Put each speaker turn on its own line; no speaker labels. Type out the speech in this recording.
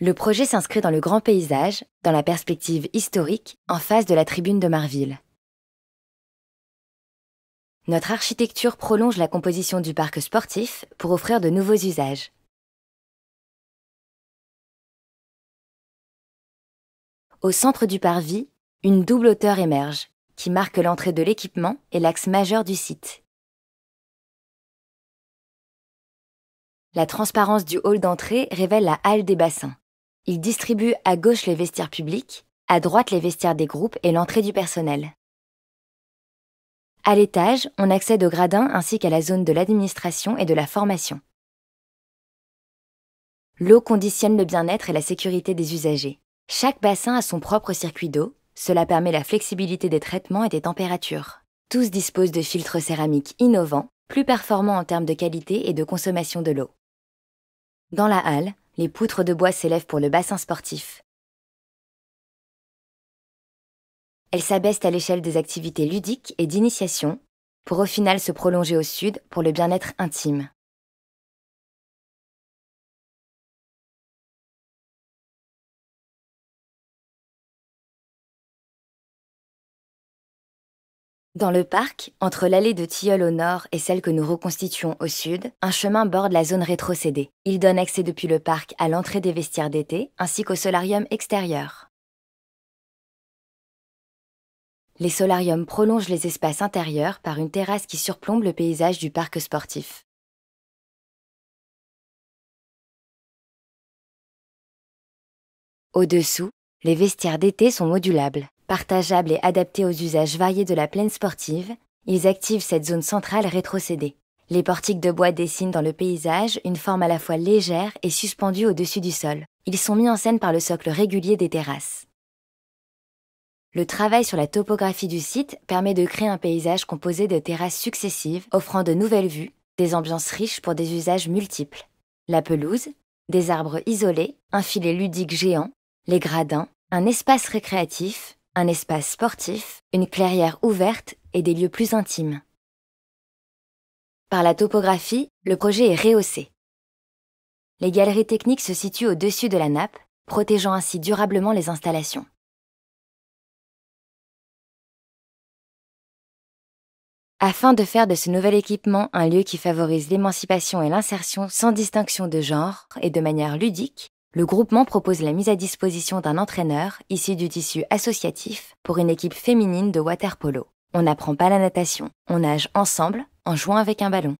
Le projet s'inscrit dans le grand paysage, dans la perspective historique, en face de la tribune de Marville. Notre architecture prolonge la composition du parc sportif pour offrir de nouveaux usages. Au centre du parvis, une double hauteur émerge, qui marque l'entrée de l'équipement et l'axe majeur du site. La transparence du hall d'entrée révèle la halle des bassins. Il distribue à gauche les vestiaires publics, à droite les vestiaires des groupes et l'entrée du personnel. À l'étage, on accède aux gradins ainsi qu'à la zone de l'administration et de la formation. L'eau conditionne le bien-être et la sécurité des usagers. Chaque bassin a son propre circuit d'eau, cela permet la flexibilité des traitements et des températures. Tous disposent de filtres céramiques innovants, plus performants en termes de qualité et de consommation de l'eau. Dans la halle, les poutres de bois s'élèvent pour le bassin sportif. Elles s'abaissent à l'échelle des activités ludiques et d'initiation, pour au final se prolonger au sud pour le bien-être intime. Dans le parc, entre l'allée de Tilleuls au nord et celle que nous reconstituons au sud, un chemin borde la zone rétrocédée. Il donne accès depuis le parc à l'entrée des vestiaires d'été ainsi qu'au solarium extérieur. Les solariums prolongent les espaces intérieurs par une terrasse qui surplombe le paysage du parc sportif. Au-dessous, les vestiaires d'été sont modulables. Partageables et adaptés aux usages variés de la plaine sportive, ils activent cette zone centrale rétrocédée. Les portiques de bois dessinent dans le paysage une forme à la fois légère et suspendue au-dessus du sol. Ils sont mis en scène par le socle régulier des terrasses. Le travail sur la topographie du site permet de créer un paysage composé de terrasses successives, offrant de nouvelles vues, des ambiances riches pour des usages multiples. La pelouse, des arbres isolés, un filet ludique géant, les gradins, un espace récréatif, un espace sportif, une clairière ouverte et des lieux plus intimes. Par la topographie, le projet est rehaussé. Les galeries techniques se situent au-dessus de la nappe, protégeant ainsi durablement les installations. Afin de faire de ce nouvel équipement un lieu qui favorise l'émancipation et l'insertion sans distinction de genre et de manière ludique, le groupement propose la mise à disposition d'un entraîneur issu du tissu associatif pour une équipe féminine de water-polo. On n'apprend pas la natation, on nage ensemble en jouant avec un ballon.